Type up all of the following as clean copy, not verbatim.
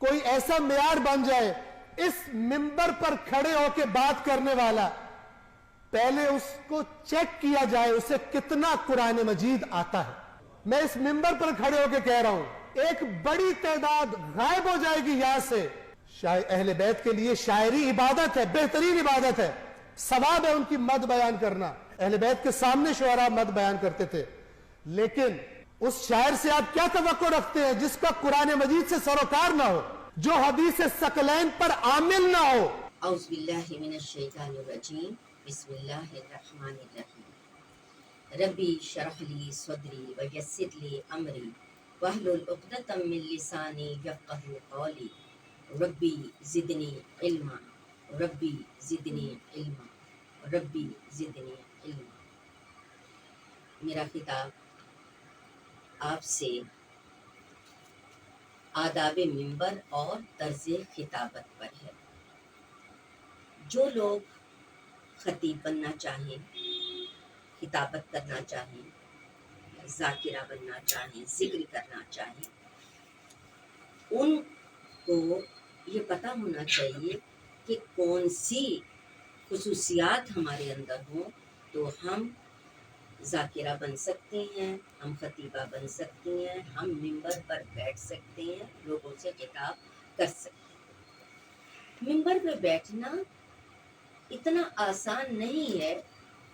کوئی ایسا معیار بن جائے اس منبر پر کھڑے ہو کے بات کرنے والا پہلے اس کو چیک کیا جائے اسے کتنا قرآن مجید آتا ہے. میں اس منبر پر کھڑے ہو کے کہہ رہا ہوں ایک بڑی تعداد غائب ہو جائے گی یہاں سے. اہل بیت کے لیے شاعری عبادت ہے, بہترین عبادت ہے, ثواب ہے ان کی مد بیان کرنا. اہل بیت کے سامنے شعراء مد بیان کرتے تھے, لیکن اس شاعر سے آپ کیا توقع رکھتے ہیں جس کا قرآن مجید سے سروکار نہ ہو, جو حدیث ثقلین پر عامل نہ ہو. اعوذ باللہ من الشیطان الرجیم. بسم اللہ الرحمن الرحیم. ربی شرح لی صدری ویسر لی امری واحلل عقدۃ من لسانی یفقہوا قولی. ربی زدنی علما ربی زدنی علما ربی زدنی علما. میرا خطاب آپ سے آداب منبر اور طرز خطابت پر ہے. جو لوگ خطیب بننا چاہیں, خطابت کرنا چاہیں, ذاکرہ بننا چاہیں, ذکر کرنا چاہیں, ان کو یہ پتہ ہونا چاہیے کہ کون سی خصوصیات ہمارے اندر ہوں تو ہم ذاکرہ بن سکتے ہیں, ہم خطیبہ بن سکتے ہیں, ہم منبر پر بیٹھ سکتے ہیں, لوگوں سے خطاب کر سکتے ہیں. منبر پہ بیٹھنا اتنا آسان نہیں ہے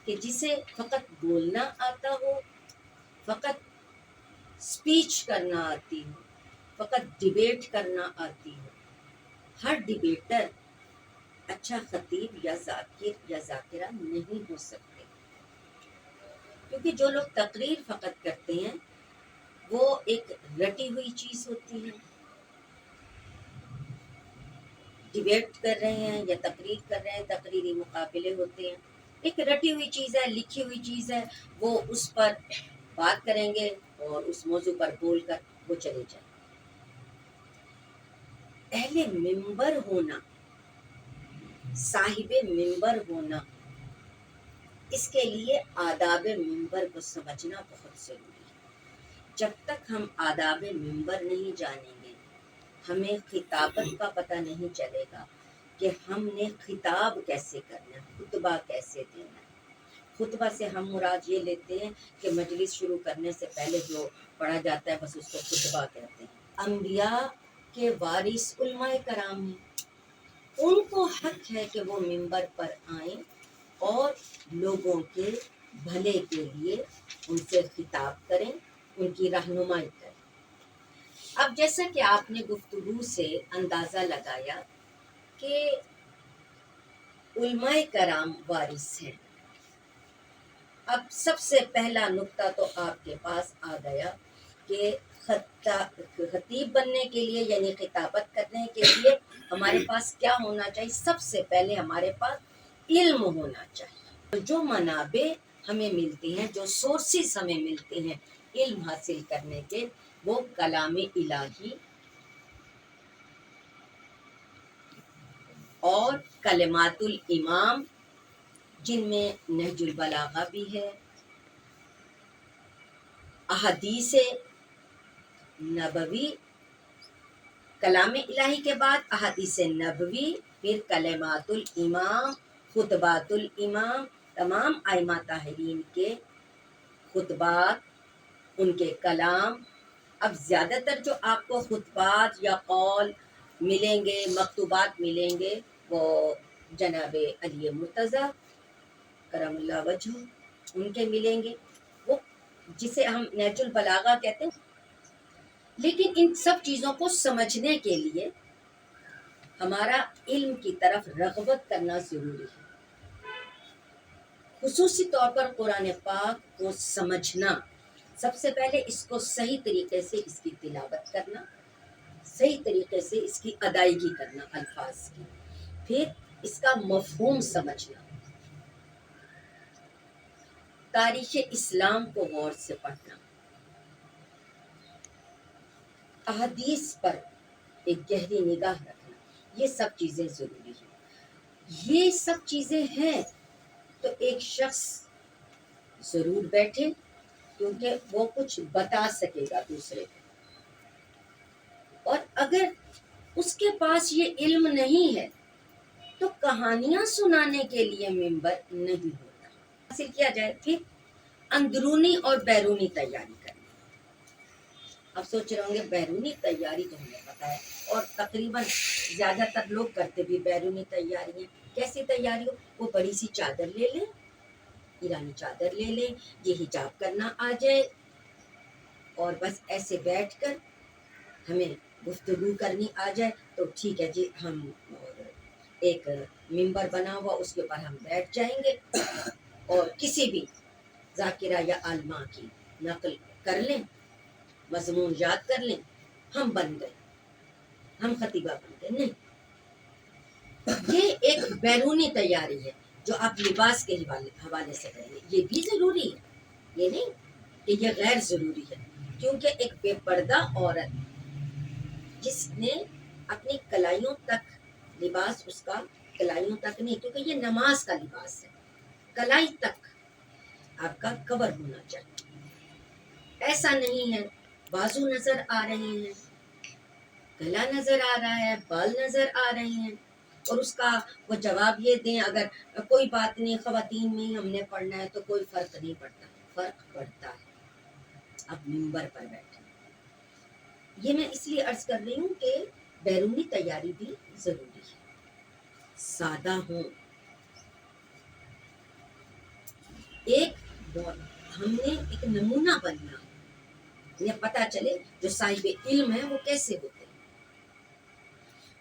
کہ جسے فقط بولنا آتا ہو, فقط سپیچ کرنا آتی ہو, فقط ڈیبیٹ کرنا آتی ہو. ہر ڈیبیٹر اچھا خطیب یا ذاکر یا ذاکرہ نہیں ہو سکتے, کیونکہ جو لوگ تقریر فقط کرتے ہیں وہ ایک رٹی ہوئی چیز ہوتی ہے. ڈیبیٹ کر رہے ہیں یا تقریر کر رہے ہیں, تقریری مقابلے ہوتے ہیں, ایک رٹی ہوئی چیز ہے, لکھی ہوئی چیز ہے, وہ اس پر بات کریں گے اور اس موضوع پر بول کر وہ چلے جائیں. اہل منبر ہونا, صاحب منبر ہونا, اس کے لیے آداب منبر کو سمجھنا بہت ضروری ہے. جب تک ہم آداب منبر نہیں جانیں گے, ہمیں خطابت کا پتہ نہیں چلے گا کہ ہم نے خطاب کیسے کرنا ہے, خطبہ کیسے دینا ہے. خطبہ سے ہم مراد یہ لیتے ہیں کہ مجلس شروع کرنے سے پہلے جو پڑھا جاتا ہے بس اس کو خطبہ کہتے ہیں. انبیاء کے وارث علماء کرام ہیں, ان کو حق ہے کہ وہ منبر پر آئیں اور لوگوں کے بھلے کے لیے ان سے خطاب کریں, ان کی رہنمائی کریں. اب جیسا کہ آپ نے گفتگو سے اندازہ لگایا کہ علماء کرام وارث ہیں, اب سب سے پہلا نقطہ تو آپ کے پاس آ گیا کہ خطیب بننے کے لیے یعنی خطابت کرنے کے لیے ہمارے پاس کیا ہونا چاہیے. سب سے پہلے ہمارے پاس علم ہونا چاہیے. جو منابع ہمیں ملتی ہیں, جو سورسز ہمیں ملتے ہیں علم حاصل کرنے کے, وہ کلام الہی اور کلمات الامام, جن میں نہج البلاغہ بھی ہے, احادیث نبوی, کلام الہی کے بعد احادیث نبوی, پھر کلمات الامام, خطبات الامام, تمام ائمہ طاہرین کے خطبات, ان کے کلام. اب زیادہ تر جو آپ کو خطبات یا قول ملیں گے, مکتوبات ملیں گے, وہ جناب علی مرتضیٰ کرم اللہ وجہہ ان کے ملیں گے, وہ جسے ہم نہج البلاغہ کہتے ہیں. لیکن ان سب چیزوں کو سمجھنے کے لیے ہمارا علم کی طرف رغبت کرنا ضروری ہے. خصوصی طور پر قرآن پاک کو سمجھنا, سب سے پہلے اس کو صحیح طریقے سے اس کی تلاوت کرنا, صحیح طریقے سے اس کی ادائیگی کرنا الفاظ کی, پھر اس کا مفہوم سمجھنا, تاریخ اسلام کو غور سے پڑھنا, احادیث پر ایک گہری نگاہ رکھنا, یہ سب چیزیں ضروری ہیں. یہ سب چیزیں ہیں تو ایک شخص ضرور بیٹھے, کیونکہ وہ کچھ بتا سکے گا دوسرے کو. اور اگر اس کے پاس یہ علم نہیں ہے تو کہانیاں سنانے کے لیے ممبر نہیں ہوتا. حاصل کیا جائے پھر اندرونی اور بیرونی تیاری کرنی. اب سوچ رہے ہوں گے بیرونی تیاری تو ہمیں پتا ہے اور تقریباً زیادہ تر لوگ کرتے بھی بیرونی تیاری ہیں. کیسی تیاری ہو؟ وہ بڑی سی چادر لے لیں، ایرانی چادر لے لیں، یہ حجاب کرنا آ جائے اور بس ایسے بیٹھ کر ہمیں گفتگو کرنی آ جائے تو ٹھیک ہے جی، ہم ایک ممبر بنا ہوا اس کے اوپر ہم بیٹھ جائیں گے اور کسی بھی ذاکرہ یا عالمہ کی نقل کر لیں، مضمون یاد کر لیں، ہم بن گئے، ہم خطیبہ بن گئے. نہیں، یہ ایک بیرونی تیاری ہے جو آپ لباس کے حوالے سے کریں گے. یہ بھی ضروری ہے، یہ نہیں کہ یہ غیر ضروری ہے، کیونکہ ایک بے پردہ عورت جس نے اپنی کلائیوں تک لباس، اس کا کلائیوں تک نہیں، کیونکہ یہ نماز کا لباس ہے، کلائی تک آپ کا کور ہونا چاہیے. ایسا نہیں ہے بازو نظر آ رہے ہیں، گلا نظر آ رہا ہے، بال نظر آ رہے ہیں اور اس کا وہ جواب یہ دیں اگر کوئی بات نہیں، خواتین میں ہی ہم نے پڑھنا ہے تو کوئی فرق نہیں پڑتا. فرق پڑتا ہے. اب ممبر پر بیٹھے، یہ میں اس لیے عرض کر رہی ہوں کہ بیرونی تیاری بھی ضروری ہے. سادہ ہوں. ہم نے ایک نمونہ بننا، انہیں پتا چلے جو صاحب علم ہے وہ کیسے ہوتے ہیں.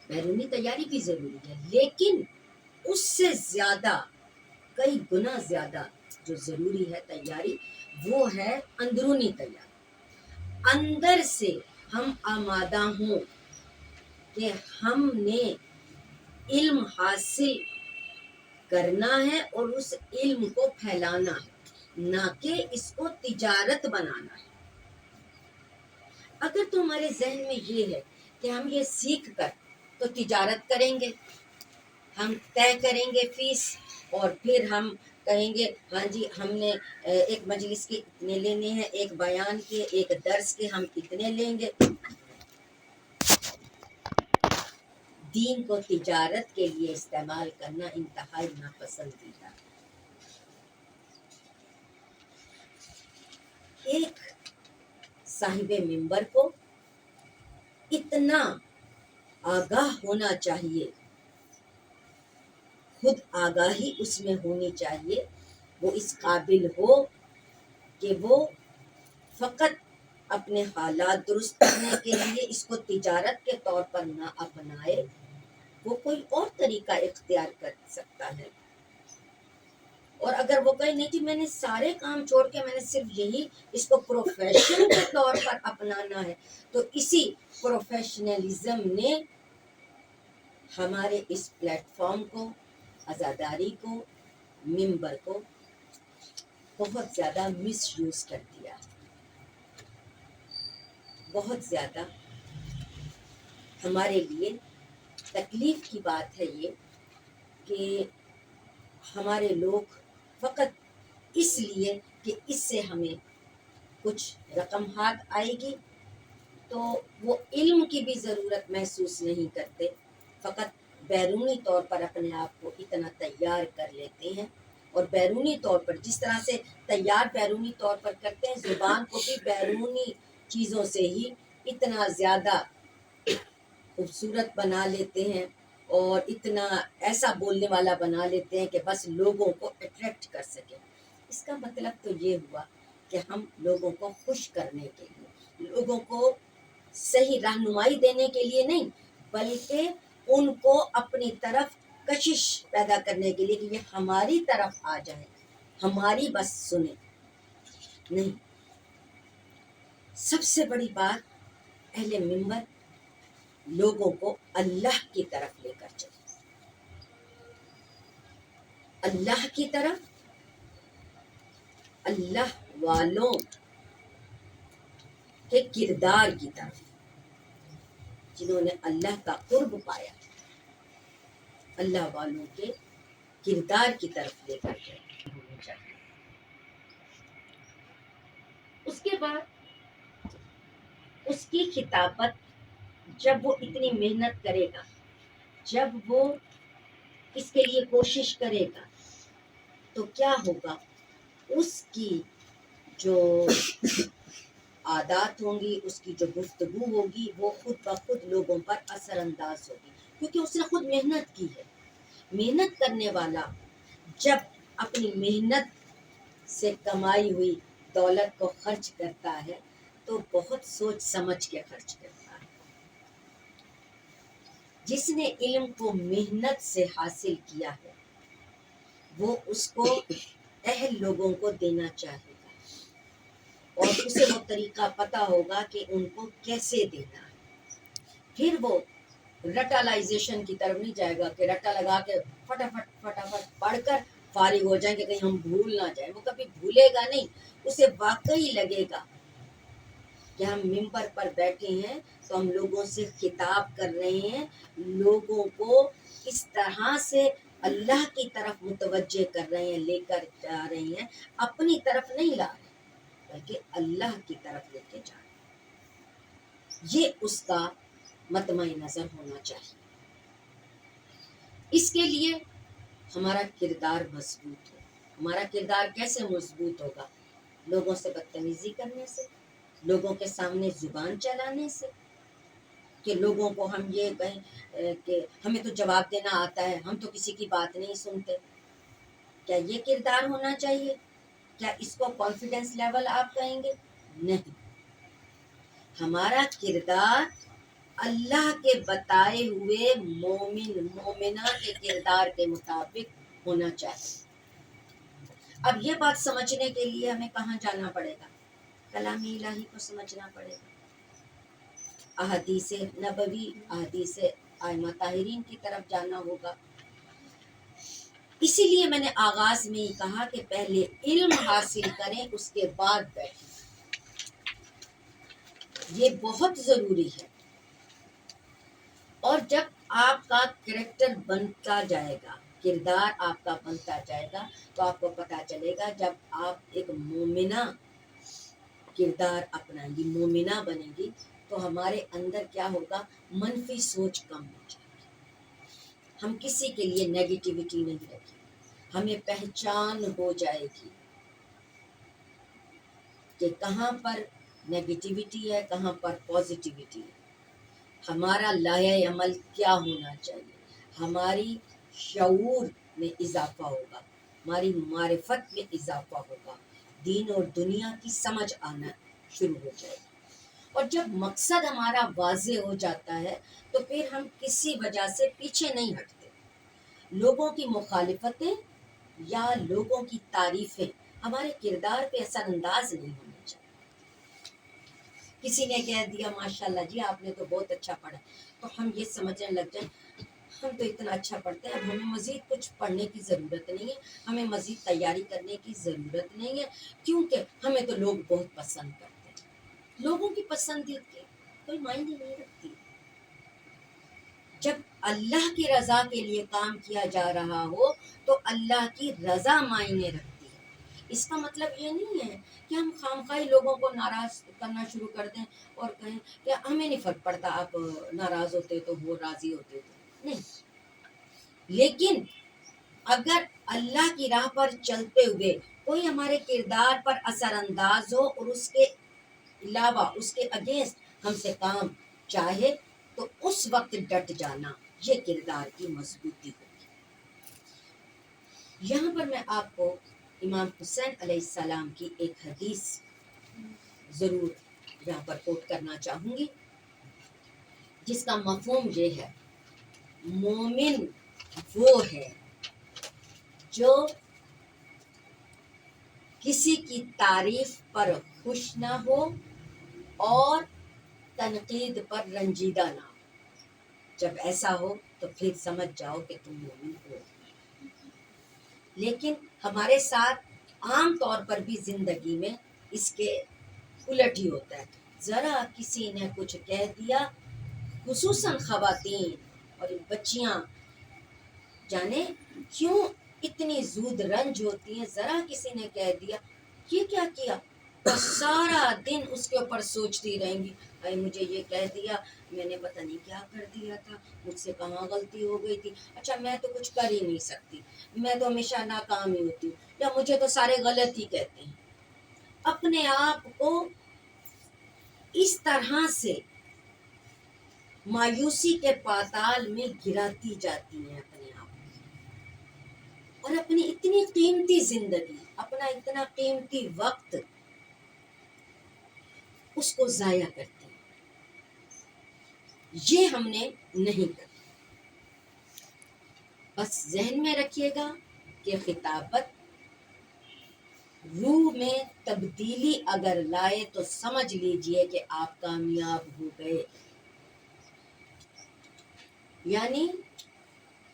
بیرونی تیاری بھی ضروری ہے، لیکن اس سے زیادہ، کئی گنا زیادہ جو ضروری ہے تیاری، وہ ہے اندرونی تیاری. اندر سے ہم آمادہ ہوں کہ ہم نے علم حاصل کرنا ہے اور اس علم کو پھیلانا ہے، نہ کہ اس کو تجارت بنانا ہے. اگر تمہارے ذہن میں یہ ہے کہ ہم یہ سیکھ کر تو تجارت کریں گے، ہم طے کریں گے فیس اور پھر ہم کہیں گے ہاں جی ہم نے ایک مجلس کے اتنے لینے ہیں، ایک بیان کے، ایک درس کے ہم اتنے لیں گے. دین کو تجارت کے لیے استعمال کرنا انتہائی ناپسندیدہ. ایک صاحب منبر کو اتنا آگاہ ہونا چاہیے، خود آگاہی اس میں ہونی چاہیے، وہ اس قابل ہو کہ وہ فقط اپنے حالات درست کرنے کے لیے اس کو تجارت کے طور پر نہ اپنائے، وہ کوئی اور طریقہ اختیار کر سکتا ہے. اور اگر وہ کہے نہیں جی میں نے سارے کام چھوڑ کے میں نے صرف یہی اس کو پروفیشن کے طور پر اپنانا ہے، تو اسی پروفیشنلزم نے ہمارے اس پلیٹ فارم کو، عزاداری کو، ممبر کو بہت زیادہ مس یوز کر دیا. بہت زیادہ ہمارے لیے تکلیف کی بات ہے یہ کہ ہمارے لوگ فقط اس لیے کہ اس سے ہمیں کچھ رقم ہاتھ آئے گی تو وہ علم کی بھی ضرورت محسوس نہیں کرتے، فقط بیرونی طور پر اپنے آپ کو اتنا تیار کر لیتے ہیں. اور بیرونی طور پر جس طرح سے تیار بیرونی طور پر کرتے ہیں، زبان کو بھی بیرونی چیزوں سے ہی اتنا زیادہ خوبصورت بنا لیتے ہیں اور اتنا ایسا بولنے والا بنا لیتے ہیں کہ بس لوگوں کو اٹریکٹ کر سکیں. اس کا مطلب تو یہ ہوا کہ ہم لوگوں کو خوش کرنے کے لیے، لوگوں کو صحیح رہنمائی دینے کے لیے نہیں، بلکہ ان کو اپنی طرف کشش پیدا کرنے کے لیے کہ یہ ہماری طرف آ جائیں، ہماری بس سنیں. نہیں، سب سے بڑی بات اہل منبر لوگوں کو اللہ کی طرف لے کر چلے، اللہ کی طرف، اللہ والوں کے کردار کی طرف، جنہوں نے اللہ کا قرب پایا، اللہ والوں کے کردار کی طرف لے کر چلے. اس کے بعد اس کی خطابت جب وہ اتنی محنت کرے گا، جب وہ اس کے لیے کوشش کرے گا، تو کیا ہوگا؟ اس کی جو عادات ہوں گی، اس کی جو گفتگو ہوگی، وہ خود بخود لوگوں پر اثر انداز ہوگی، کیونکہ اس نے خود محنت کی ہے۔ محنت کرنے والا جب اپنی محنت سے کمائی ہوئی دولت کو خرچ کرتا ہے تو بہت سوچ سمجھ کے خرچ کرتا ہے۔ جس نے علم کو محنت سے حاصل کیا ہے وہ اس کو اہل لوگوں کو دینا چاہے گا، اور اسے وہ طریقہ پتہ ہوگا کہ ان کو کیسے دینا ہے۔ پھر وہ رٹالائزیشن کی طرف نہیں جائے گا کہ رٹا لگا کے فٹافٹ پڑھ کر فارغ ہو جائیں کہ کہیں ہم بھول نہ جائیں۔ وہ کبھی بھولے گا نہیں، اسے واقعی لگے گا کہ ہم ممبر پر بیٹھے ہیں تو ہم لوگوں سے خطاب کر رہے ہیں، لوگوں کو اس طرح سے اللہ کی طرف متوجہ کر رہے ہیں، لے کر جا رہے ہیں، اپنی طرف نہیں لا رہے بلکہ اللہ کی طرف لے کے جا رہے ہیں۔ یہ اس کا مطمع نظر ہونا چاہیے۔ اس کے لیے ہمارا کردار مضبوط ہو۔ ہمارا کردار کیسے مضبوط ہوگا؟ لوگوں سے بدتمیزی کرنے سے، لوگوں کے سامنے زبان چلانے سے، کہ لوگوں کو ہم یہ کہیں کہ ہمیں تو جواب دینا آتا ہے، ہم تو کسی کی بات نہیں سنتے۔ کیا یہ کردار ہونا چاہیے؟ کیا اس کو کانفیڈنس لیول آپ کہیں گے؟ نہیں۔ ہمارا کردار اللہ کے بتائے ہوئے مومن مومنہ کے کردار کے مطابق ہونا چاہیے۔ اب یہ بات سمجھنے کے لیے ہمیں کہاں جانا پڑے گا؟ کلام الہی کو سمجھنا پڑے گا، احادیث نبوی، احادیث ائمہ طاہرین کی طرف جانا ہوگا۔ اسی لیے میں نے آغاز میں ہی کہا کہ پہلے علم حاصل کریں، اس کے بعد بیٹھیں۔ یہ بہت ضروری ہے۔ اور جب آپ کا کریکٹر بنتا جائے گا، کردار آپ کا بنتا جائے گا، تو آپ کو پتہ چلے گا جب آپ ایک مومنہ کردار اپنائیں گی، مومنہ بنیں گی، تو ہمارے اندر کیا ہوگا؟ منفی سوچ کم ہو جائے گی۔ ہم کسی کے لیے نیگیٹیوٹی نہیں رکھیں گے، ہمیں پہچان ہو جائے گی کہ کہاں پر نیگیٹیوٹی ہے، کہاں پر پازیٹیوٹی ہے۔ ہمارا لائحہ عمل کیا ہونا چاہیے؟ ہماری شعور میں اضافہ ہوگا، ہماری معرفت میں اضافہ ہوگا، دین اور دنیا کی سمجھ آنا شروع ہو جائے گی۔ اور جب مقصد ہمارا واضح ہو جاتا ہے تو پھر ہم کسی وجہ سے پیچھے نہیں ہٹتے۔ لوگوں کی مخالفتیں یا لوگوں کی تعریفیں ہمارے کردار پہ اثر انداز نہیں ہونی چاہیے۔ کسی نے کہہ دیا ماشاءاللہ جی آپ نے تو بہت اچھا پڑھا، تو ہم یہ سمجھنے لگ جائیں ہم تو اتنا اچھا پڑھتے ہیں، اب ہمیں مزید کچھ پڑھنے کی ضرورت نہیں ہے، ہمیں مزید تیاری کرنے کی ضرورت نہیں ہے، کیونکہ ہمیں تو لوگ بہت پسند کرتے ہیں۔ لوگوں کی پسندیدگی کوئی معنی نہیں رکھتی۔ جب اللہ کی رضا کے لیے کام کیا جا رہا ہو تو اللہ کی رضا معنی رکھتی ہے۔ اس کا مطلب یہ نہیں ہے کہ ہم خامخواہی لوگوں کو ناراض کرنا شروع کر دیں اور کہیں کہ ہمیں نہیں فرق پڑتا، آپ ناراض ہوتے تو وہ راضی ہوتے تو نہیں۔ لیکن اگر اللہ کی راہ پر چلتے ہوئے کوئی ہمارے کردار پر اثر انداز ہو اور اس کے علاوہ اس کے اگینسٹ ہم سے کام چاہے تو اس وقت ڈٹ جانا، یہ کردار کی مضبوطی ہوگی۔ یہاں پر میں آپ کو امام حسین علیہ السلام کی ایک حدیث ضرور یہاں پر کوٹ کرنا چاہوں گی، جس کا مفہوم یہ ہے: مومن وہ ہے جو کسی کی تعریف پر خوش نہ ہو اور تنقید پر رنجیدہ نہ ہو۔ جب ایسا ہو تو پھر سمجھ جاؤ کہ تم مومن ہو۔ لیکن ہمارے ساتھ عام طور پر بھی زندگی میں اس کے الٹ ہی ہوتا ہے۔ ذرا کسی نے کچھ کہہ دیا، خصوصاً خواتین اور بچیاں جانے کیوں اتنی زود رنج ہوتی ہیں، ذرا کسی نے کہہ دیا یہ کیا کیا، اور سارا دن اس کے اوپر سوچتی رہیں گی، اے مجھے یہ کہہ دیا، میں نے پتہ نہیں کیا کر دیا تھا، مجھ سے کہاں غلطی ہو گئی تھی، اچھا میں تو کچھ کر ہی نہیں سکتی، میں تو ہمیشہ ناکام ہی ہوتی ہوں، یا مجھے تو سارے غلط ہی کہتے ہیں. اپنے آپ کو اس طرح سے مایوسی کے پاتال میں گراتی جاتی ہیں اپنے آپ کو، اور اپنی اتنی قیمتی زندگی، اپنا اتنا قیمتی وقت اس کو ضائع کرتی ہیں. یہ ہم نے نہیں کرنا. بس ذہن میں رکھیے گا کہ خطابت روح میں تبدیلی اگر لائے تو سمجھ لیجئے کہ آپ کامیاب ہو گئے. یعنی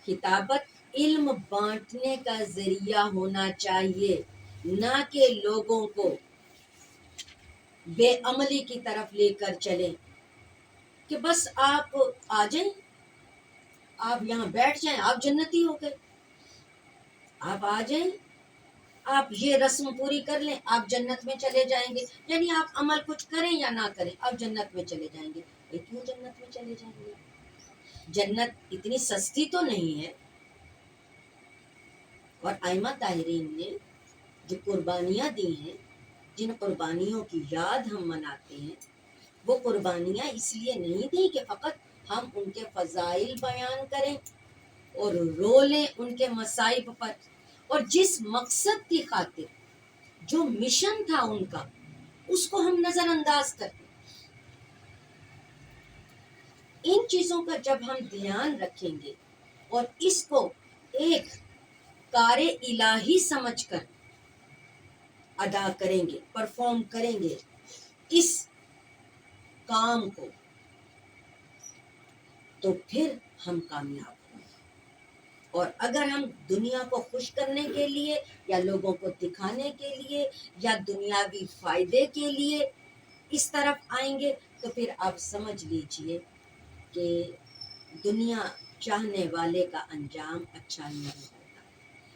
خطابت علم بانٹنے کا ذریعہ ہونا چاہیے، نہ کہ لوگوں کو بے عملی کی طرف لے کر چلے کہ بس آپ آ جائیں، آپ یہاں بیٹھ جائیں، آپ جنتی ہو گئے، آپ آ جائیں، آپ یہ رسم پوری کر لیں، آپ جنت میں چلے جائیں گے. یعنی آپ عمل کچھ کریں یا نہ کریں، آپ جنت میں چلے جائیں گے. کیوں جنت میں چلے جائیں گے؟ جنت اتنی سستی تو نہیں ہے. اور ائمہ طاہرین نے جو قربانیاں دی ہیں، جن قربانیوں کی یاد ہم مناتے ہیں، وہ قربانیاں اس لیے نہیں دی کہ فقط ہم ان کے فضائل بیان کریں اور رو لیں ان کے مصائب پر، اور جس مقصد کی خاطر، جو مشن تھا ان کا، اس کو ہم نظر انداز کریں. ان چیزوں کا جب ہم دھیان رکھیں گے اور اس کو ایک کار الہی سمجھ کر ادا کریں گے، پرفارم کریں گے اس کام کو، تو پھر ہم کامیاب ہوں گے. اور اگر ہم دنیا کو خوش کرنے کے لیے یا لوگوں کو دکھانے کے لیے یا دنیاوی فائدے کے لیے اس طرف آئیں گے، تو پھر آپ سمجھ لیجئے کہ دنیا چاہنے والے کا انجام اچھا نہیں ہوتا.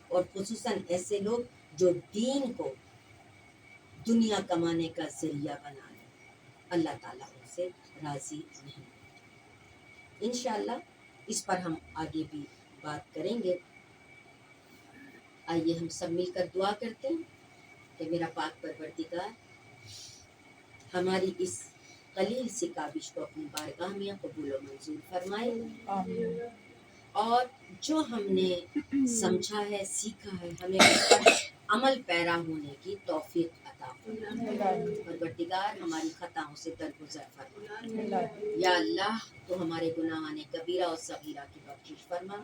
اور خصوصاً ایسے لوگ جو دین کو دنیا کمانے کا ذریعہ بنا لیں، اللہ تعالیٰ ان سے راضی نہیں. انشاءاللہ اس پر ہم آگے بھی بات کریں گے. آئیے ہم سب مل کر دعا کرتے ہیں کہ میرا پاک پروردگار ہماری اس قلیل سی کاوش کو اپنی بارگاہ میں قبول و منظور فرمائے. آمین. اور جو ہم نے سمجھا ہے، سیکھا ہے، ہمیں اس پر عمل پیرا ہونے کی توفیق عطا فرمائے. پروردگار ہماری خطاؤں سے درگزر فرمائے. یا اللہ تو ہمارے گناہان کبیرہ اور صغیرہ کی بخشش فرما.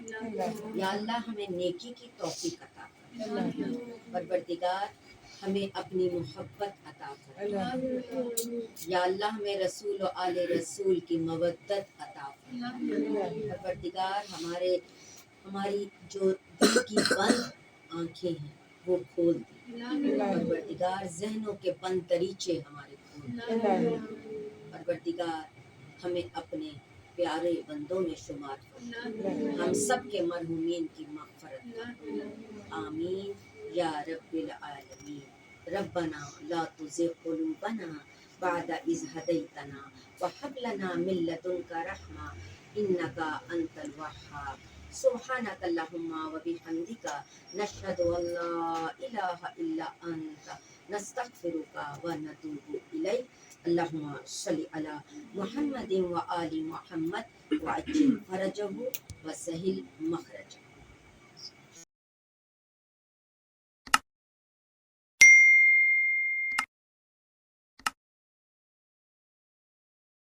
یا اللہ ہمیں نیکی کی توفیق عطا فرما. پروردگار ہمیں اپنی محبت عطا فرما. یا اللہ ہمیں رسول و آل رسول کی مودت عطا فرما. پروردگار ہماری جو دل کی بند آنکھیں ہیں وہ کھول دی. پروردگار ذہنوں کے بند دریچے ہمارے کھول دی. پروردگار ہمیں اپنے پیارے بندوں میں شمار فرما. ہم سب کے مرحومین کی مغفرت فرما. آمین یا رب العالمین. ربنا لا تزغ قلوبنا بعد إذ هديتنا وهب لنا من لدنك رحمة إنك أنت الوهاب. سبحانك اللهم وبحمدك نشهد أن لا إله إلا أنت نستغفرك ونتوب إليك. اللهم صل على محمد وآل محمد وعجل فرجه وسهل مخرجه.